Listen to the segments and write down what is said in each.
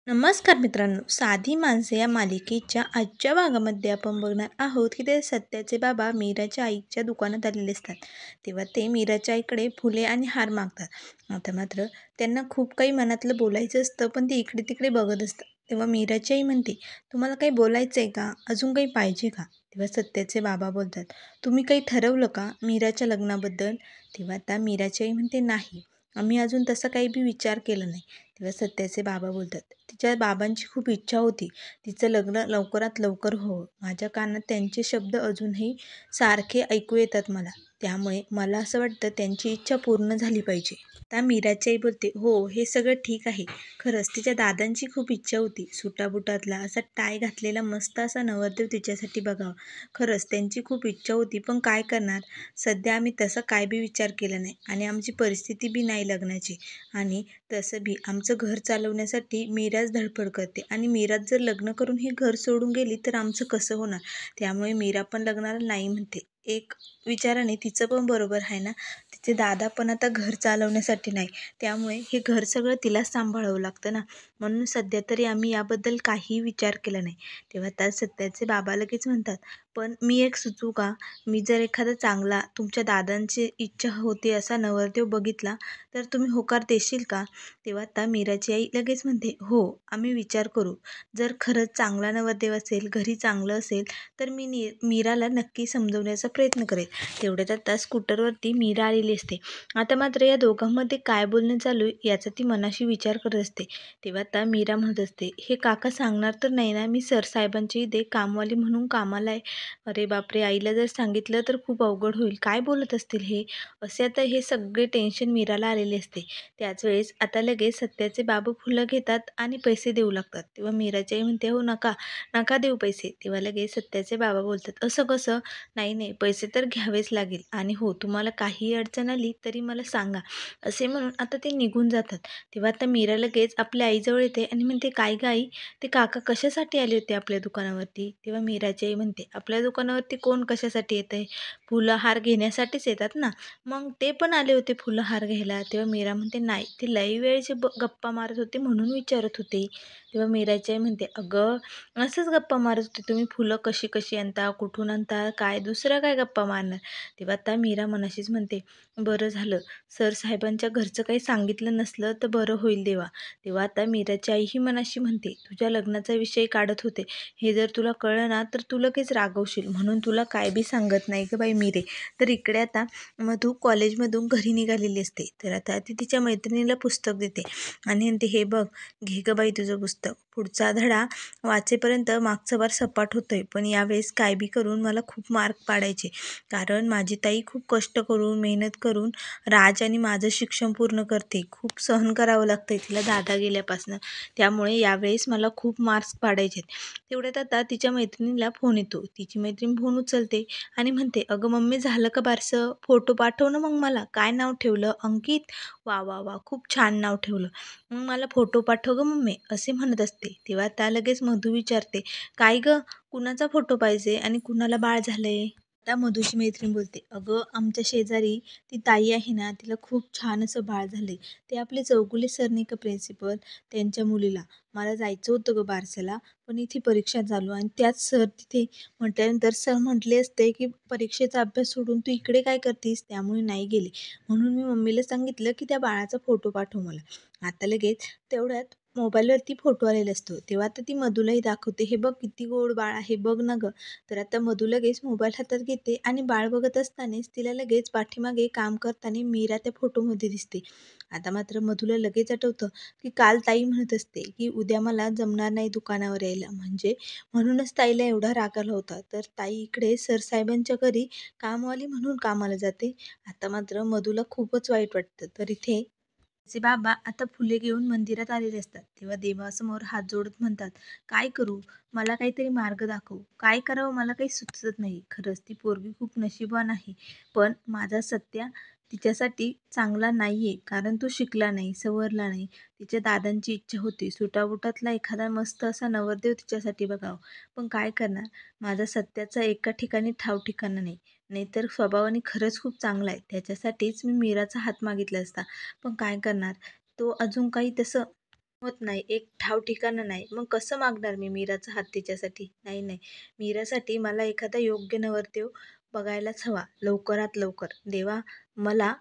नमस्कार मित्रांनो, साधी माणसे या मालिकेच्या आजच्या भागामध्ये आपण बघणार आहोत की ते सत्याचे बाबा मीराच्या आईच्या दुकानात आलेले असतात. तेव्हा ते मीराच्या आईकडे फुले आणि हार मागतात. आता मात्र त्यांना खूप काही मनातलं बोलायचं असतं, पण ते इकडे तिकडे बघत असतात. तेव्हा मीराची आई म्हणते, तुम्हाला काही बोलायचं आहे का? अजून काही पाहिजे का? तेव्हा सत्याचे बाबा बोलतात, तुम्ही काही ठरवलं का मीराच्या लग्नाबद्दल? तेव्हा आता मीराची आई म्हणते, नाही, आम्ही अजून तसा काही बी विचार केला नाही. तेव्हा सत्याचे बाबा बोलतात, तिच्या बाबांची खूप इच्छा होती तिचं लग्न लवकरात लवकर होवं. माझ्या कानात त्यांचे शब्द अजूनही सारखे ऐकू येतात मला. त्यामुळे मला असं वाटतं त्यांची इच्छा पूर्ण झाली पाहिजे. आता मीराची आई बोलते, हो, हे सगळं ठीक आहे. खरंच तिच्या दादांची खूप इच्छा होती सुटाबुटातला असा टाय घातलेला मस्त असा नवरदेव तिच्यासाठी बघावा. खरंच त्यांची खूप इच्छा होती, पण काय करणार, सध्या आम्ही तसा काय बी विचार केला नाही आणि आमची परिस्थिती बी नाही लग्नाची. आणि तसं बी आमचं घर चालवण्यासाठी मीराच धडपड करते आणि मीराच जर लग्न करून हे घर सोडून गेली तर आमचं कसं होणार. त्यामुळे मीरा पण लग्नाला नाही म्हणते. एक विचाराने तिचं पण बरोबर आहे ना, तिचे दादा पण आता घर चालवण्यासाठी नाही, त्यामुळे हे घर सगळं तिलाच सांभाळावं लागतं ना. म्हणून सध्या तरी आम्ही याबद्दल काहीही विचार केला नाही. तेव्हा त्या सत्याचे बाबा लगेच म्हणतात, पण मी एक सुचवू का? मी जर एखादा चांगला तुमच्या दादांची इच्छा होती असा नवरदेव बघितला तर तुम्ही होकार देशील का? तेव्हा आता मीराची आई लगेच म्हणते, हो, आम्ही विचार करू. जर खरंच चांगला नवरदेव असेल, घरी चांगलं असेल, तर मी मीराला नक्की समजवण्याचा प्रयत्न करेल. तेवढ्यात आता स्कूटरवरती मीरा आलेली असते. आता मात्र या दोघांमध्ये काय बोलणं चालू आहे याचा ती मनाशी विचार करत असते. तेव्हा आता मीरा म्हणत असते, हे काका सांगणार तर नाही ना, मी सरसाहेबांची इथे कामवाली म्हणून कामाला आहे. अरे बापरे, आईला जर सांगितलं तर खूप अवघड होईल, काय बोलत असतील हे, असे आता हे सगळे टेन्शन मीराला आलेले असते. त्याच वेळेस आता लगेच सत्याचे बाबा फुलं घेतात आणि पैसे देऊ लागतात. तेव्हा मीराची आई म्हणते, हो, नका नका देऊ पैसे. तेव्हा लगेच सत्याचे बाबा बोलतात, असं कसं? नाही नाही, पैसे तर घ्यावेच लागेल आणि हो, तुम्हाला काही अडचण आली तरी मला सांगा, असे म्हणून आता ते निघून जातात. तेव्हा आता मीरा लगेच आपल्या आईजवळ येते आणि म्हणते, काय गं आई, ते काका कशासाठी आले होते आपल्या दुकानावरती? तेव्हा मीराची आई म्हणते, आपल्या दुकानावरती कोण कशासाठी येतं? फुलं हार घेण्यासाठीच येतात ना, मग ते पण आले होते फुलं हार घ्यायला. तेव्हा मीरा म्हणते, नाही, ते लई वेळचे गप्पा मारत होते म्हणून विचारत होते. तेव्हा मीराची आई म्हणते, अगं, असंच गप्पा मारत होते, तुम्ही फुलं कशी कशी आणता, कुठून आणता, काय दुसऱ्या काय गप्पा मारणार. तेव्हा आता मीरा मनाशीच म्हणते, बरं झालं सर साहेबांच्या घरचं काही सांगितलं नसलं तर बरं होईल देवा. तेव्हा आता मीराची आई ही मनाशी म्हणते, तुझ्या लग्नाचा विषय काढत होते, हे जर तुला कळलं ना तर तू लगेच रागवशील, म्हणून तुला काय बी सांगत नाही गं बाई मीरे. तर इकडे आता मधू कॉलेजमधून घरी निघालेली असते. तर आता ती तिच्या मैत्रिणीला पुस्तक देते आणि म्हणते, हे बघ, घे गं बाई तुझं पुस्तक, पुढचा धडा वाचेपर्यंत मागचा बार सपाट होतोय, पण यावेळेस काय बी करून मला खूप मार्क पाडायचे, कारण माझी ताई खूप कष्ट करून मेहनत करून राज आणि माझं शिक्षण पूर्ण करते. खूप सहन करावं लागतंय तिला दादा गेल्यापासनं, त्यामुळे यावेळेस मला खूप मार्क्स पाडायचे. तेवढ्यात आता तिच्या मैत्रिणीला फोन येतो. तिची मैत्रीण फोन उचलते आणि म्हणते, अगं मम्मी, झालं का बारसं? फोटो पाठव ना मग मला. काय नाव ठेवलं? अंकित? वा वा वा, खूप छान नाव ठेवलं. मग मला फोटो पाठव गं मम्मी, असे म्हणत असते. तेव्हा त्या लगेच मधू विचारते, काय गं, कुणाचा फोटो पाहिजे आणि कुणाला बाळ झालंय? त्या मधूची मैत्रीण बोलते, अगं, आमच्या शेजारी ती ताई आहे ना, तिला खूप छान असं बाळ झालंय. ते आपले चौगुले सर नाही का प्रिन्सिपल, त्यांच्या मुलीला. मला जायचं होतं गं बारसला, पण इथे परीक्षा चालू आणि त्याच सर तिथे म्हटल्यानंतर सर म्हटले असते की परीक्षेचा अभ्यास सोडून तू इकडे काय करतीस, त्यामुळे नाही गेले. म्हणून मी मम्मीला सांगितलं की त्या बाळाचा फोटो पाठव मला. आता लगेच तेवढ्यात मोबाईलवरती फोटो आलेला असतो. तेव्हा आता ती मधूलाही दाखवते, हे बघ किती गोड बाळ आहे, बघ ना गं. तर आता मधू लगेच मोबाईल हातात घेते आणि बाळ बघत असतानाच तिला लगेच पाठीमागे काम करताना मीरा त्या फोटोमध्ये दिसते. आता मात्र मधूला लगेच आठवतं की काल ताई म्हणत असते की उद्या मला जमणार नाही दुकानावर यायला, म्हणजे म्हणूनच ताईला एवढा राग आला होता. तर ताई इकडे सरसाहेबांच्या घरी कामवाली म्हणून कामाला जाते. आता मात्र मधूला खूपच वाईट वाटतं. तर इथे तिचे बाबा आता फुले घेऊन मंदिरात आलेले असतात. तेव्हा देवासमोर हात जोडत म्हणतात, काय करू, मला काहीतरी मार्ग दाखव, काय करावं मला काही सुचत नाही. खरंच ती पोरगी खूप नशीबवान आहे, पण माझा सत्या तिच्यासाठी चांगला नाहीये, कारण तो शिकला नाही, सवरला नाही. तिच्या दादांची इच्छा होती सुटाबुटातला एखादा मस्त असा नवरदेव तिच्यासाठी बघावं, पण काय करणार, माझा सत्याचा एका ठिकाणी ठाव ठिकाणा नाही. नाहीतर स्वभावाने खरंच खूप चांगला आहे, त्याच्यासाठीच मी मीराचा हात मागितला असता, पण काय करणार, तो अजून काही तसं होत नाही, एक ठाव ठिकाणं नाही. मग कसं मागणार मी मीराचा हात तिच्यासाठी? नाही, नाही. मीरासाठी मला एखादा योग्य नवरदेव बघायलाच हवा, लवकरात लवकर. देवा, मला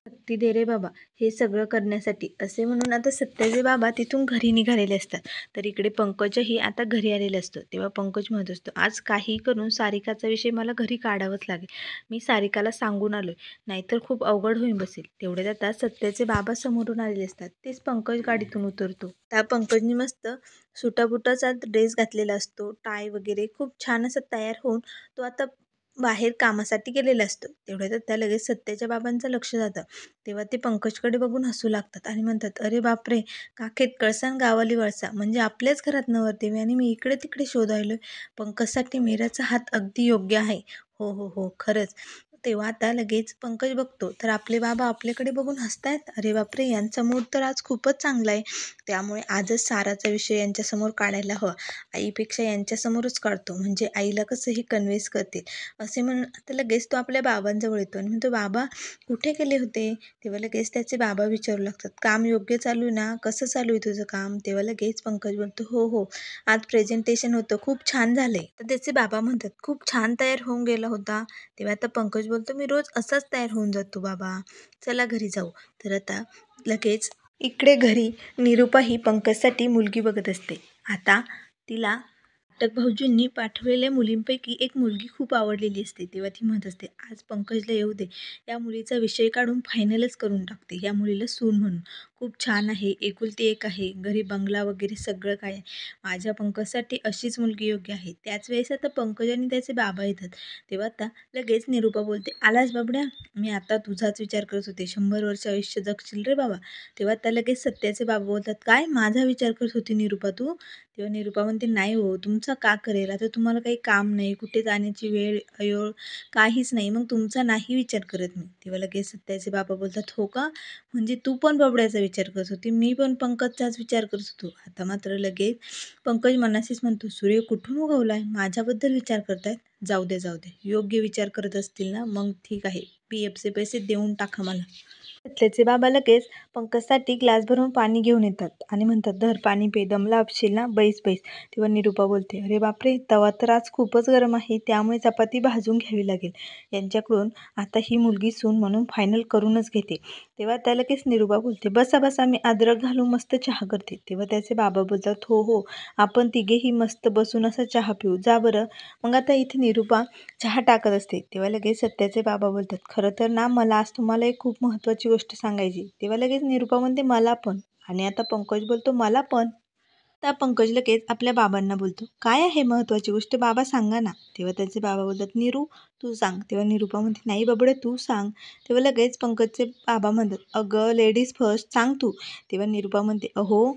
शक्ती दे रे बाबा, हे सगळं करण्यासाठी. असे म्हणून आता सत्याचे बाबा तिथून घरी निघालेले असतात. तर इकडे पंकजही आता घरी आलेला असतो. तेव्हा पंकज म्हणत असतो, आज काही करून सारिकाचा विषय मला घरी काढावाच लागेल. मी सारिकाला सांगून आलोय, नाहीतर खूप अवघड होऊन बसेल. तेवढ्यात आता सत्याचे बाबा समोरून आलेले असतात. तेच पंकज गाडीतून उतरतो. त्या पंकजनी मस्त सुटाबुटाचा ड्रेस घातलेला असतो, टाय वगैरे खूप छान असं तयार होऊन तो आता बाहेर कामासाठी गेलेला असतो. तेवढ्यात त्या लगेच सत्याच्या बाबांचं लक्ष जातं. तेव्हा ते पंकजकडे बघून हसू लागतात आणि म्हणतात, अरे बापरे, काखेत कळसा आणि गावाली वळसा, म्हणजे आपल्याच घरात नवरदेव आणि मी इकडे तिकडे शोधायलोय. पंकजसाठी मीराचा हात अगदी योग्य आहे. हो हो हो, खरंच. तेव्हा आता लगेच पंकज बघतो तर आपले बाबा आपल्याकडे बघून हसतायत. अरे बापरे, यांचा मूड तर आज खूपच चांगला आहे. त्यामुळे आजच साराचा विषय यांच्यासमोर काढायला हवा. आईपेक्षा यांच्यासमोरच काढतो, म्हणजे आईला कसंही कन्व्हिन्स करतील. असे म्हणून आता लगेच तो आपल्या बाबांजवळ येतो आणि म्हणतो, बाबा कुठे गेले होते? तेव्हा लगेच त्याचे बाबा विचारू लागतात, काम योग्य चालू आहे ना? कसं चालू आहे तुझं काम? तेव्हा लगेच पंकज बोलतो, हो हो, आज प्रेझेंटेशन होतं, खूप छान झालंय. तर त्याचे बाबा म्हणतात, खूप छान तयार होऊन गेला होता. तेव्हा आता पंकज बोलतो, मी रोज असाच तयार होऊन जातो बाबा, चला घरी जाऊ. तर आता लगेच इकडे घरी निरुपा ही पंकजसाठी मुलगी बघत असते. आता तिला नाटक भाऊजींनी पाठवलेल्या मुलींपैकी एक मुलगी खूप आवडलेली असते. तेव्हा ती म्हणत असते, आज पंकजला येऊ दे, या मुलीचा विषय काढून फायनलच करून टाकते, या मुलीला सून म्हणून. खूप छान आहे, एकुलती एक आहे, घरी बंगला वगैरे सगळं काय आहे. माझ्या पंकजसाठी अशीच मुलगी योग्य आहे. त्याच वेळेस आता पंकज आणि त्याचे बाबा येतात. तेव्हा आता लगेच निरुपा बोलते, आलास बाबड्या, मी आता तुझाच विचार करत होते, 100 वर्ष आयुष्य जगशील रे बाबा. तेव्हा आता लगेच सत्याचे बाबा बोलतात, काय माझा विचार करत होती निरुपा तू? तेव्हा निरुपा म्हणते, नाही हो, तुमचा का करेल, आता तुम्हाला काही काम नाही, कुठे जाण्याची वेळ अयोळ काहीच नाही, मग तुमचा नाही विचार करत मी. तेव्हा लगेच सत्याचे बाबा बोलतात, हो का, म्हणजे तू पण बबड्याचा विचार करत होती, मी पण पंकजचाच विचार करत होतो. आता मात्र लगेच पंकज मनाशीच म्हणतो, सूर्य कुठून उगवलाय, माझ्याबद्दल विचार करतायत? जाऊ दे जाऊ दे, योग्य विचार करत असतील ना, मग ठीक आहे, PFचे पैसे देऊन टाका मला. त्याचे बाबा लगेच पंकजसाठी ग्लास भरून पाणी घेऊन येतात आणि म्हणतात, धर पाणी पे, दमला असशील ना, बैस बैस. तेव्हा निरुपा बोलते, अरे बापरे, तवा तर आज खूपच गरम आहे, त्यामुळे चपाती भाजून घ्यावी लागेल. यांच्याकडून आता ही मुलगी सून म्हणून फायनल करूनच घेते. तेव्हा त्या लगेच निरुपा बोलते, बसा बसा, मी अद्रक घालून मस्त चहा करते. तेव्हा त्याचे बाबा बोलतात, हो हो, आपण तिघेही मस्त बसून असा चहा पिऊ, जा बरं. मग आता इथे निरुपा चहा टाकत असते. तेव्हा लगेच सत्याचे बाबा बोलतात, खरं तर ना, मला आज तुम्हाला एक खूप महत्त्वाची गोष्ट सांगायची. तेव्हा लगेच निरुपा म्हणते, मला पण. आणि आता पंकज बोलतो, मला पण. आता पंकज लगेच आपल्या बाबांना बोलतो, काय आहे महत्त्वाची गोष्ट बाबा, सांगा ना. तेव्हा त्याचे बाबा बोलतात, निरू तू सांग. तेव्हा निरुपा म्हणते, नाही बाबडे, तू सांग. तेव्हा लगेच पंकजचे बाबा म्हणतात, अगं लेडीज फर्स्ट, सांग तू. तेव्हा निरुपा म्हणते, अहो,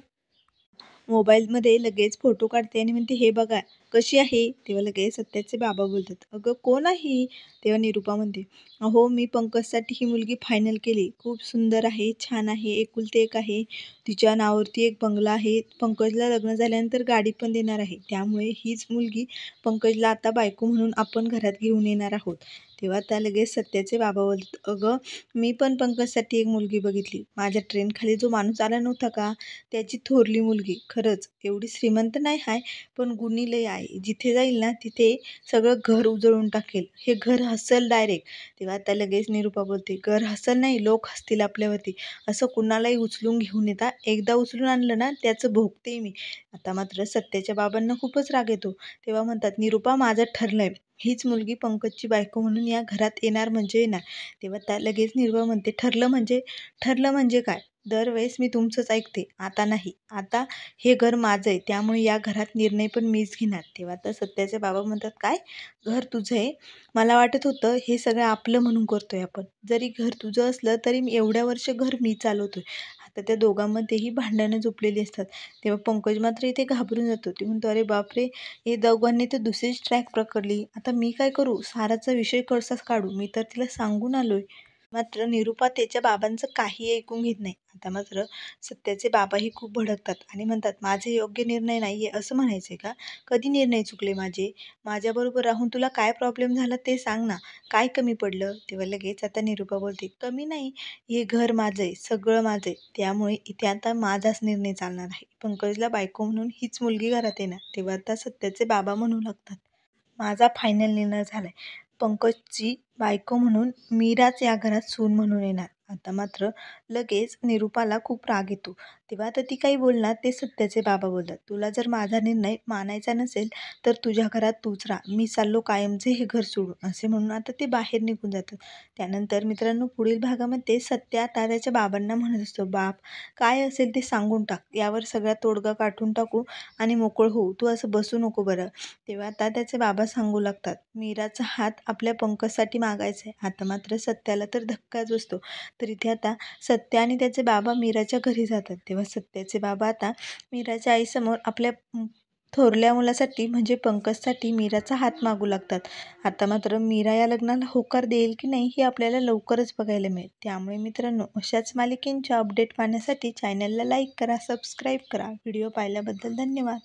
मोबाईलमध्ये लगेच फोटो काढते आणि म्हणते, हे बघा कशी आहे. तेव्हा लगेच सत्याचे बाबा बोलतात, अगं कोण आहे ही? तेव्हा निरुपा म्हणते, अहो, मी पंकजसाठी ही मुलगी फायनल केली, खूप सुंदर आहे, छान आहे, एकुलते एक आहे, तिच्या नावावरती एक बंगला आहे, पंकजला लग्न झाल्यानंतर गाडी पण देणार आहे, त्यामुळे हीच मुलगी पंकजला आता बायको म्हणून आपण घरात घेऊन येणार आहोत. तेव्हा त्या लगेच सत्याचे बाबा बोलतात, अगं, मी पण पंकजसाठी एक मुलगी बघितली, माझ्या ट्रेनखाली जो माणूस आला नव्हता का, त्याची थोरली मुलगी. खरंच एवढी श्रीमंत नाही आहे, पण गुणी लय आहे, जिथे जाईल ना तिथे सगळं घर उजळून टाकेल, हे घर हसल डायरेक्ट. तेव्हा आता लगेच निरुपा बोलते, घर हसल नाही, लोक हसतील आपल्यावरती, असं कुणालाही उचलून घेऊन येता, एकदा उचलून आणलं ना त्याचं भोगते मी. आता मात्र सत्याच्या बाबांना खूपच राग येतो. तेव्हा म्हणतात, निरुपा, माझं ठरलंय, हीच मुलगी पंकजची बायको म्हणून या घरात येणार म्हणजे येणार. तेव्हा त्या लगेच निरुपा म्हणते, ठरलं म्हणजे? ठरलं म्हणजे काय, दरवेळेस मी तुमचंच ऐकते, आता नाही, आता हे घर माझं आहे, त्यामुळे या घरात निर्णय पण मीच घेणार. तेव्हा तर सत्याचे बाबा म्हणतात, काय, घर तुझं आहे? मला वाटत होतं हे सगळं आपलं म्हणून करतोय आपण, जरी घर तुझं असलं तरी मी एवढ्या वर्ष घर मी चालवतोय. आता त्या दोघांमध्येही भांडणं झोपलेली असतात. तेव्हा पंकज मात्र इथे घाबरून जातो. ते म्हणतो, अरे बापरे, हे दोघांनी तर दुसरीच ट्रॅक पकडली, आता मी काय करू, साराचा विषय कसाच काढू, मी तर तिला सांगून आलोय. मात्र निरुपा त्याच्या बाबांचं काही ऐकून घेत नाही. आता मात्र सत्याचे बाबाही खूप भडकतात आणि म्हणतात, माझे योग्य निर्णय नाहीये असं म्हणायचे का? कधी निर्णय चुकले माझे? माझ्याबरोबर राहून तुला काय प्रॉब्लेम झाला ते सांग ना. काय कमी पडलं? तेव्हा लगेच आता निरुपा बोलते, कमी नाही, हे घर माझं आहे, सगळं माझं आहे. त्यामुळे इथे आता माझाच निर्णय चालणार आहे. पंकजला बायको म्हणून हीच मुलगी घरात येणार. तेव्हा आता सत्याचे बाबा म्हणू लागतात, माझा फायनल निर्णय झालाय. पंकजची बायको म्हणून मीराच या घरात सून म्हणून येणार. आता मात्र लगेच निरुपाला खूप राग येतो. तेव्हा आता ती काही बोलणार ते सत्याचे बाबा बोलतात, तुला जर माझा निर्णय मानायचा नसेल तर तुझ्या घरात तूच राहा. मी चाललो कायमचे हे घर सोडून, असे म्हणून आता ते बाहेर निघून जातात. त्यानंतर मित्रांनो पुढील भागामध्ये सत्या आता त्याच्या बाबांना म्हणत असतो, बाप काय असेल ते सांगून टाक, यावर सगळा तोडगा काढून टाकू आणि मोकळ होऊ. तू असं बसू नको बरं. तेव्हा आता त्याचे बाबा सांगू लागतात, मीराचा हात आपल्या पंकजसाठी मागायचा आहे. आता मात्र सत्याला तर धक्काच बसतो. तर इथे आता सत्या आणि त्याचे बाबा मीराच्या घरी जातात. तेव्हा सत्याचे बाबा आता मीराच्या आईसमोर आपल्या थोरल्या मुलासाठी म्हणजे पंकजसाठी मीराचा हात मागू लागतात. आता मात्र मीरा या लग्नाला होकार देईल की नाही हे आपल्याला लवकरच बघायला मिळेल. त्यामुळे मित्रांनो अशाच मालिकेंच्या अपडेट पाहण्यासाठी चॅनलला लाईक करा, सबस्क्राईब करा. व्हिडिओ पाहिल्याबद्दल धन्यवाद.